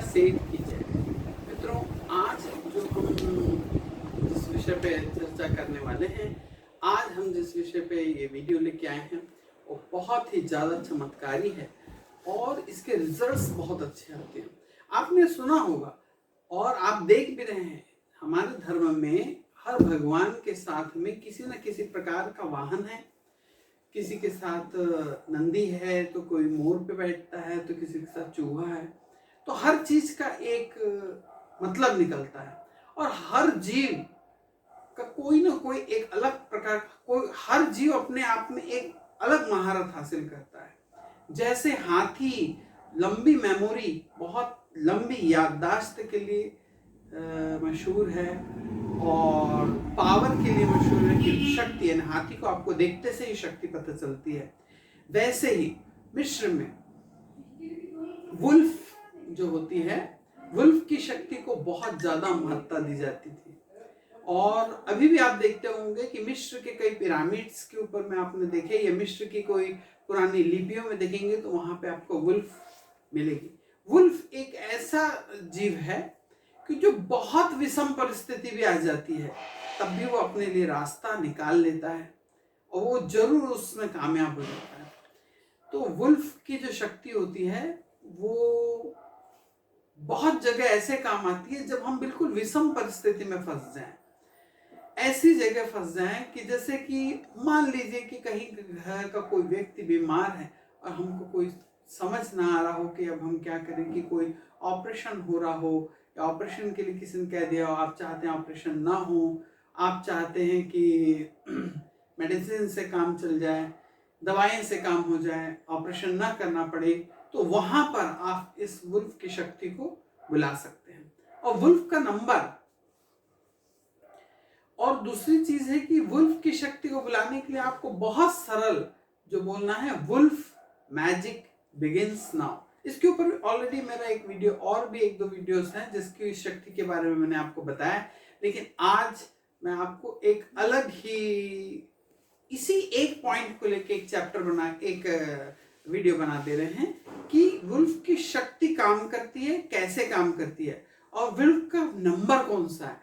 मैया सेठ की जय। मित्रों, आज जो हम जिस विषय पे चर्चा करने वाले हैं, आज हम जिस विषय पे ये वीडियो लेके आए हैं वो बहुत ही ज़्यादा चमत्कारी है और इसके रिजल्ट्स बहुत अच्छे आते हैं। आपने सुना होगा और आप देख भी रहे हैं, हमारे धर्म में हर भगवान के साथ में किसी न किसी प्रकार का वाहन है। किसी के साथ नंदी है तो कोई मोर पे बैठता है, तो किसी के साथ चूहा है। तो हर चीज का एक मतलब निकलता है और हर जीव का कोई ना कोई एक अलग प्रकार का, कोई हर जीव अपने आप में एक अलग महारत हासिल करता है। जैसे हाथी लंबी मेमोरी, बहुत लंबी याददाश्त के लिए मशहूर है और पावर के लिए मशहूर है कि शक्ति, यानी हाथी को आपको देखते से ही शक्ति पता चलती है। वैसे ही मिस्र में वुल्फ जो होती है, वुल्फ की शक्ति को बहुत ज्यादा महत्ता दी जाती थी। और अभी भी आप देखते होंगे कि मिस्र के कई पिरामिड्स के ऊपर में आपने देखे, या मिस्र की कोई पुरानी लिपियों में देखेंगे तो वहां पे आपको वुल्फ मिलेगी। वुल्फ एक ऐसा जीव है कि जो बहुत विषम परिस्थिति भी आ जाती है तब भी वो अपने लिए रास्ता निकाल लेता है और वो जरूर उसमें कामयाब हो जाता है। तो वुल्फ की जो शक्ति होती है वो बहुत जगह ऐसे काम आती है जब हम बिल्कुल विषम परिस्थिति में फंस जाएं। ऐसी जगह फंस जाएं कि जैसे कि मान लीजिए कि कहीं घर का कोई व्यक्ति बीमार है और हमको कोई समझ ना आ रहा हो कि अब हम क्या करें, कि कोई ऑपरेशन हो रहा हो या ऑपरेशन के लिए किसी ने कह दिया हो आप चाहते हैं ऑपरेशन ना हो, आप चाहते हैं कि मेडिसिन से काम चल जाए, दवाइयों से काम हो जाए, ऑपरेशन ना करना पड़े, तो वहां पर आप इस वुल्फ की शक्ति को बुला सकते हैं। और वुल्फ का नंबर, और दूसरी चीज है कि वुल्फ की शक्ति को बुलाने के लिए आपको बहुत सरल जो बोलना है, वुल्फ मैजिक बिगिंस नाउ। इसके ऊपर ऑलरेडी मेरा एक वीडियो और भी एक दो वीडियोस हैं जिसकी इस शक्ति के बारे में मैंने आपको बताया, लेकिन आज मैं आपको एक अलग ही इसी एक पॉइंट को लेके एक चैप्टर बना, एक वीडियो बना दे रहे हैं कि वुल्फ की शक्ति काम करती है, कैसे काम करती है और वुल्फ का नंबर कौन सा है।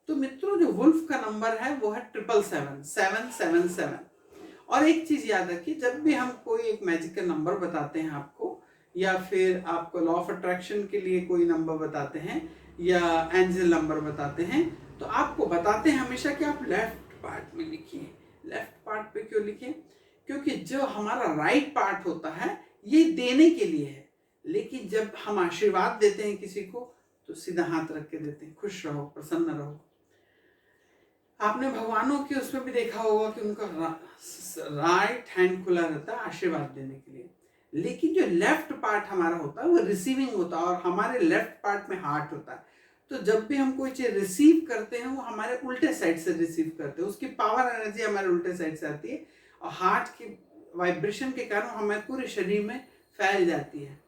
तो मित्रों, जो वुल्फ का नंबर है वो है 777 और एक चीज याद रखिए, जब भी हम कोई एक मैजिकल नंबर बताते हैं आपको, या फिर आपको लॉ ऑफ अट्रैक्शन के लिए कोई नंबर बताते हैं या एंजल नंबर बताते हैं, तो आपको बताते हैं हमेशा कि आप लेफ्ट पार्ट में लिखिए। लेफ्ट पार्ट पे क्यों लिखें? क्योंकि जो हमारा राइट पार्ट होता है ये देने के लिए है, लेकिन जब हम आशीर्वाद देते हैं किसी को तो सीधा हाथ रख के देते हैं, खुश रहो, प्रसन्न रहो। आपने भगवानों के उसमें भी देखा होगा कि उनका राइट हैंड खुला रहता है आशीर्वाद देने के लिए, लेकिन जो लेफ्ट पार्ट हमारा होता है वो रिसीविंग होता है और हमारे लेफ्ट पार्ट में हार्ट होता है। तो जब भी हम कोई चीज रिसीव करते हैं वो हमारे उल्टे साइड से रिसीव करते हैं, उसकी पावर एनर्जी हमारे उल्टे साइड से आती है और हार्ट की वाइब्रेशन के कारण हमारे पूरे शरीर में फैल जाती है।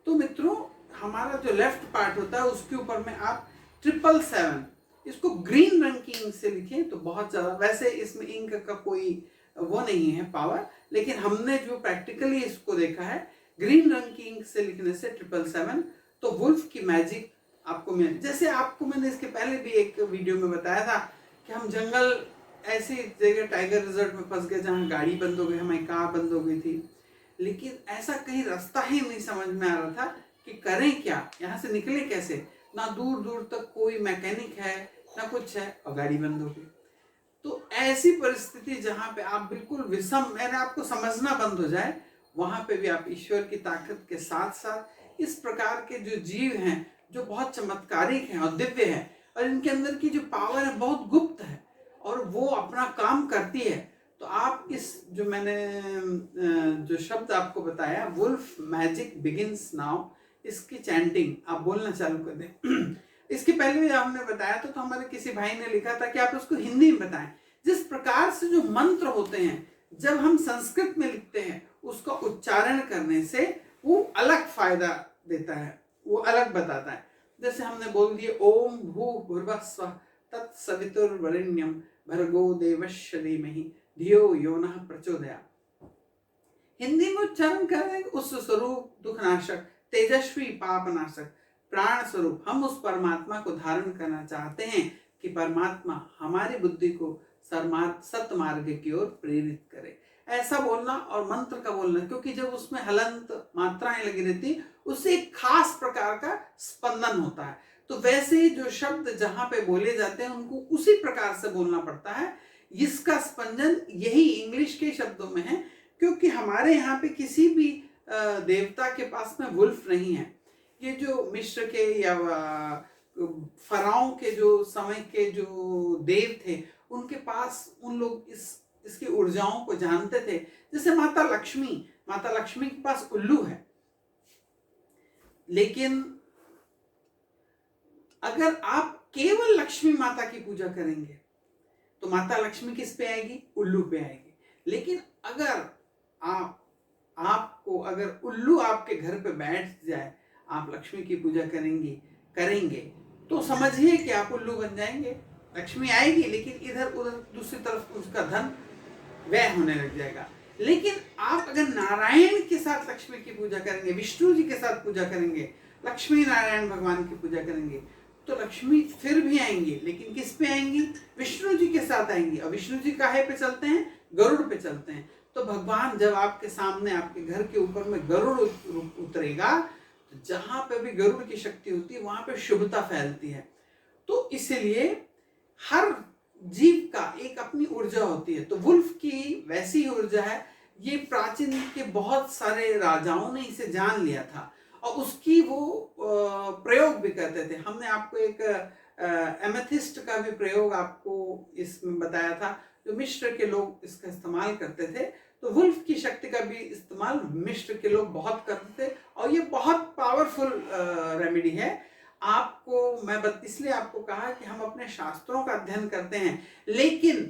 तो मित्रों, हमारा जो लेफ्ट पार्ट होता है उसके ऊपर में आप 777, इसको ग्रीन रंग की इंक से लिखें तो बहुत ज्यादा, वैसे इसमें इंक का कोई वो नहीं है पावर, लेकिन हमने जो प्रैक्टिकली इसको देखा है, ग्रीन रंग की इंक से लिखने से 777 तो वुल्फ की मैजिक आपको मिल। जैसे आपको मैंने इसके पहले भी एक वीडियो में बताया था कि हम जंगल ऐसी जगह टाइगर रिजर्व में फंस गए जहाँ गाड़ी बंद हो गई, हमारी कार बंद हो गई थी, लेकिन ऐसा कहीं रास्ता ही नहीं समझ में आ रहा था कि करें क्या, यहाँ से निकले कैसे। ना दूर दूर तक कोई मैकेनिक है ना कुछ है और गाड़ी बंद हो गई। तो ऐसी परिस्थिति जहां पे आप बिल्कुल विषम, मैंने आपको समझना बंद हो जाए, वहां पे भी आप ईश्वर की ताकत के साथ साथ इस प्रकार के जो जीव हैं जो बहुत चमत्कारिक हैं और दिव्य हैं और इनके अंदर की जो पावर है बहुत गुप्त है और वो अपना काम करती है। तो आप इस जो मैंने जो शब्द आपको बताया, वुल्फ मैजिक बिगिंस नाउ, इसकी चैंटिंग आप बोलना चालू कर दें। इसके पहले भी हमने बताया तो हमारे किसी भाई ने लिखा था कि आप उसको हिंदी में बताएं। जिस प्रकार से जो मंत्र होते हैं जब हम संस्कृत में लिखते हैं उसका उच्चारण करने से वो अलग फायदा देता है, वो अलग बताता है। जैसे हमने बोल दिए ओम भू भुर्भुवस्सुः तत्सवितुर्वरेण्यं भर्गो देवस्य धीमहि धियो यो नः प्रचोदयात्। हिंदी में उच्चारण करें, उस स्वरूप दुखनाशक, तेजस्वी पापनाशक, प्राण स्वरूप हम उस परमात्मा को धारण करना चाहते हैं कि परमात्मा हमारी बुद्धि को सत्य मार्ग की ओर प्रेरित करे। ऐसा बोलना और मंत्र का बोलना, क्योंकि जब उसमें हलंत मात्राएं लगी रहती उससे एक खास प्रकार का स्पंदन होता है। तो वैसे ही जो शब्द जहां पे बोले जाते हैं उनको उसी प्रकार से बोलना पड़ता है। इसका स्पंदन यही इंग्लिश के शब्दों में है, क्योंकि हमारे यहाँ पे किसी भी देवता के पास में वुल्फ नहीं है। ये जो मिस्र के या फराओं के जो समय के जो देव थे उनके पास उन लोग इसकी ऊर्जाओं को जानते थे। जैसे माता लक्ष्मी के पास उल्लू है, लेकिन अगर आप केवल लक्ष्मी माता की पूजा करेंगे तो माता लक्ष्मी किस पे आएगी? उल्लू पे आएगी। लेकिन अगर आपको अगर उल्लू आपके घर पे बैठ जाए, आप लक्ष्मी की पूजा करेंगे तो समझिए कि आप उल्लू बन जाएंगे। लक्ष्मी आएगी लेकिन इधर उधर दूसरी तरफ उसका धन व्यय होने लग जाएगा। लेकिन आप अगर नारायण के साथ लक्ष्मी की पूजा करेंगे, विष्णु जी के साथ पूजा करेंगे, लक्ष्मी नारायण भगवान की पूजा करेंगे, तो लक्ष्मी फिर भी आएंगी, लेकिन किस पे आएंगी? विष्णु जी के साथ आएंगी। और विष्णु जी काहे पे चलते हैं? गरुड़ पे चलते हैं। तो भगवान जब आपके सामने आपके घर के ऊपर में गरुड़ उतरेगा, तो जहां पे भी गरुड़ की शक्ति होती है वहां पे शुभता फैलती है। तो इसलिए हर जीव का एक अपनी ऊर्जा होती है। तो वुल्फ की वैसी ही ऊर्जा है। ये प्राचीन के बहुत सारे राजाओं ने इसे जान लिया था और उसकी वो प्रयोग भी करते थे। हमने आपको एक एमेथिस्ट का भी प्रयोग आपको इसमें बताया था, जो मिस्र के लोग इसका इस्तेमाल करते थे। तो वुल्फ की शक्ति का भी इस्तेमाल मिस्र के लोग बहुत करते थे और ये बहुत पावरफुल रेमेडी है। आपको मैं इसलिए आपको कहा कि हम अपने शास्त्रों का अध्ययन करते हैं, लेकिन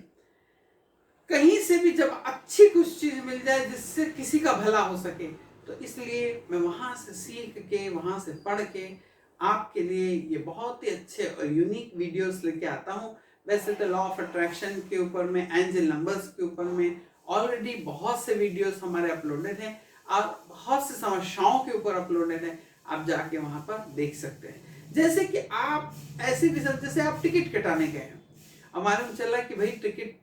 कहीं से भी जब अच्छी कुछ चीज मिल जाए जिससे किसी का भला हो सके, तो इसलिए मैं वहां से सीख के वहां से पढ़ के आपके लिए ये बहुत ही अच्छे और यूनिक वीडियोस लेके आता हूँ। वैसे तो लॉ ऑफ अट्रैक्शन के ऊपर में, एंजल नंबर्स के ऊपर में ऑलरेडी बहुत से वीडियोस हमारे अपलोडेड हैं और बहुत से समस्याओं के ऊपर अपलोडेड है। आप जाके वहां पर देख सकते हैं। जैसे कि आप ऐसे भी जैसे आप टिकट कटाने गए हैं, हमारे में चला कि भाई टिकट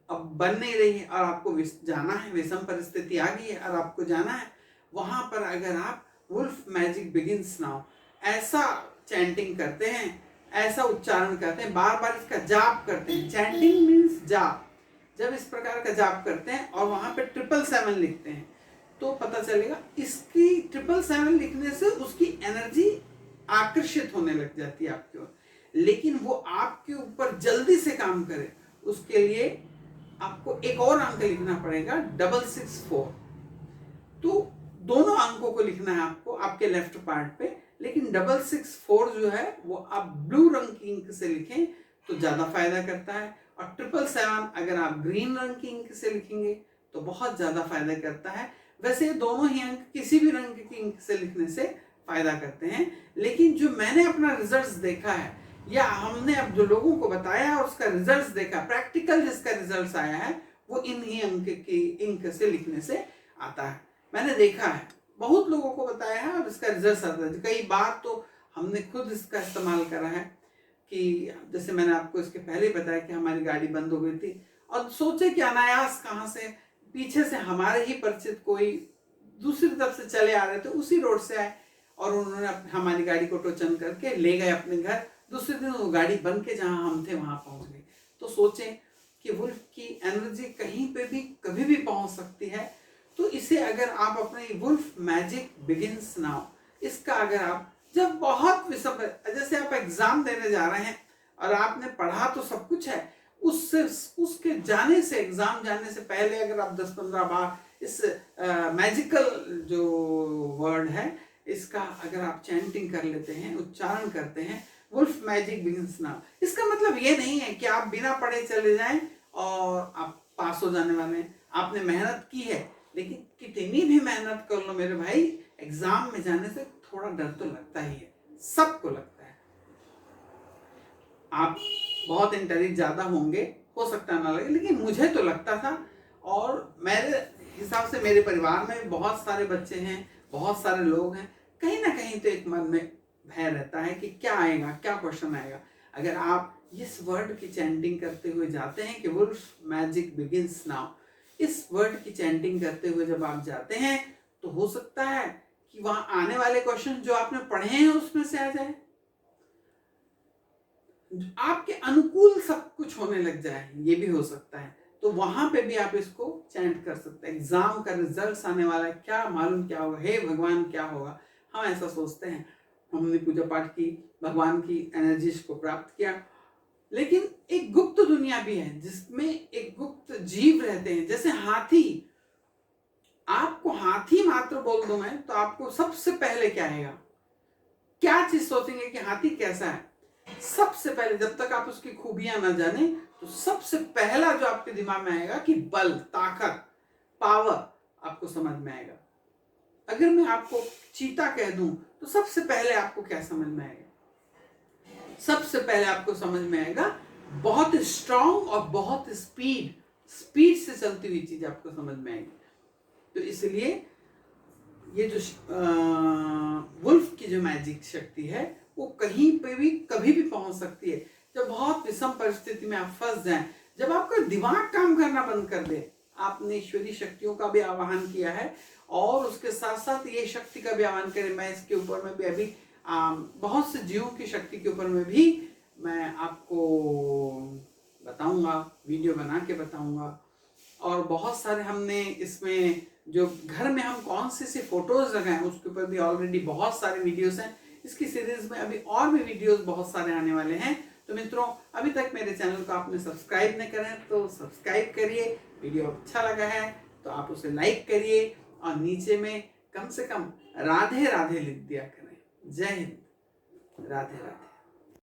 अब बन नहीं रही है और आपको जाना है, विषम परिस्थिति आ गई है और आपको जाना है। वहां पर अगर आप वुल्फ मैजिक बिगिंस नाउ ऐसा चैंटिंग करते हैं, ऐसा उच्चारण करते हैं, बार बार इसका जाप करते हैं। चैंटिंग मीन्स जाप। जब इस प्रकार का जाप करते हैं और वहां पे 777 लिखते हैं तो पता चलेगा इसकी 777 लिखने से उसकी एनर्जी आकर्षित होने लग जाती है आपकी ओर। लेकिन वो आपके ऊपर जल्दी से काम करे उसके लिए आपको एक और अंक लिखना पड़ेगा, 664। तो दोनों अंकों को लिखना है आपको आपके लेफ्ट पार्ट पे, लेकिन 664 जो है वो आप ब्लू रंग की इंक से लिखें तो ज्यादा फायदा करता है, और 777 अगर आप ग्रीन रंग की इंक से लिखेंगे तो बहुत ज्यादा फायदा करता है। वैसे दोनों ही अंक किसी भी रंग की इंक से लिखने से फायदा करते हैं, लेकिन जो मैंने अपना रिजल्ट्स देखा है या हमने अब जो लोगों को बताया है और उसका रिजल्ट्स देखा, प्रैक्टिकल जिसका रिजल्ट्स आया है वो इन ही अंक की इंक से लिखने से आता है। मैंने देखा है, बहुत लोगों को बताया है और इसका रिजल्ट आता है। कई बार तो हमने खुद इसका इस्तेमाल करा है कि जैसे मैंने आपको इसके पहले बताया कि हमारी गाड़ी बंद हो गई थी और सोचे कि अनायास कहाँ से पीछे से हमारे ही परिचित कोई दूसरी तरफ से चले आ रहे थे, उसी रोड से आए और उन्होंने हमारी गाड़ी को टोचन करके ले गए अपने घर। दूसरे दिन वो गाड़ी बन के जहां हम थे वहां पहुंच गए। तो सोचें कि वुल्फ की एनर्जी कहीं पे भी कभी भी पहुंच सकती है। तो इसे अगर आप अपने वुल्फ मैजिक बिगिंस नाउ, इसका अगर आप जब बहुत विषम, जैसे आप एग्जाम देने जा रहे हैं और आपने पढ़ा तो सब कुछ है, उसके जाने से, एग्जाम जाने से पहले अगर आप 10-15 बार इस मैजिकल जो वर्ड है इसका अगर आप चैंटिंग कर लेते हैं, उच्चारण करते हैं, वुल्फ मैजिक बिगिंस नाउ, इसका मतलब ये नहीं है कि आप बिना पढ़े चले जाएं और आप पास हो जाने वाले हैं। आपने मेहनत की है, लेकिन कितनी भी मेहनत कर लो मेरे भाई, एग्जाम में जाने से थोड़ा डर तो लगता ही है, सबको लगता है। आप बहुत इंटेलिजेंट ज्यादा होंगे, हो सकता ना लगे, लेकिन मुझे तो लगता था। और मेरे हिसाब से मेरे परिवार में बहुत सारे बच्चे हैं, बहुत सारे लोग हैं, कहीं ना कहीं तो एक मन में भय रहता है कि क्या आएगा, क्या क्वेश्चन आएगा। अगर आप इस वर्ड की चैंटिंग करते हुए जाते हैं कि वुल्फ मैजिक बिगिंस नाउ, इस वर्ड की चैंटिंग करते हुए जब आप जाते हैं तो हो सकता है कि वहां आने वाले क्वेश्चन जो आपने पढ़े हैं उसमें से आ जाए, आपके अनुकूल सब कुछ होने लग जाए, ये भी हो सकता है। तो वहां पे भी आप इसको चैंट कर सकते हैं। एग्जाम का रिजल्ट आने वाला है, क्या मालूम क्या होगा, हे भगवान क्या होगा, हम ऐसा सोचते हैं। हमने पूजा पाठ की, भगवान की एनर्जीज को प्राप्त किया, लेकिन एक गुप्त दुनिया भी है जिसमें एक गुप्त जीव रहते हैं, जैसे हाथी। आपको हाथी मात्र बोल दूं मैं तो आपको सबसे पहले क्या आएगा, क्या चीज सोचेंगे कि हाथी कैसा है। सबसे पहले जब तक आप उसकी खूबियां ना जाने तो सबसे पहला जो आपके दिमाग में आएगा कि बल, ताकत, पावर आपको समझ में आएगा। अगर मैं आपको चीता कह दूं तो सबसे पहले आपको क्या समझ में आएगा, सबसे पहले आपको समझ में आएगा बहुत स्ट्रांग और बहुत स्पीड से चलती हुई चीज आपको समझ में आएगी। तो इसलिए ये जो वुल्फ की जो मैजिक शक्ति है वो कहीं पे भी कभी भी पहुंच सकती है। जब बहुत विषम परिस्थिति में आप फंस जाएं, जब आपका दिमाग काम करना बंद कर दे, आपने ईश्वरीय शक्तियों का भी आवाहन किया है और उसके साथ साथ ये शक्ति का भी आह्वान करें। मैं इसके ऊपर में भी अभी बहुत से जीवों की शक्ति के ऊपर में भी मैं आपको बताऊंगा, वीडियो बना के बताऊंगा। और बहुत सारे हमने इसमें जो घर में हम कौन से फोटोज लगाए उसके ऊपर भी ऑलरेडी बहुत सारे वीडियोस हैं। इसकी सीरीज में अभी और भी वीडियोस बहुत सारे आने वाले हैं। तो मित्रों, अभी तक मेरे चैनल को आपने सब्सक्राइब नहीं करा है तो सब्सक्राइब करिए। वीडियो अच्छा लगा है तो आप उसे लाइक करिए और नीचे में कम से कम राधे राधे लिख दिया करें। जय हिंद, राधे राधे।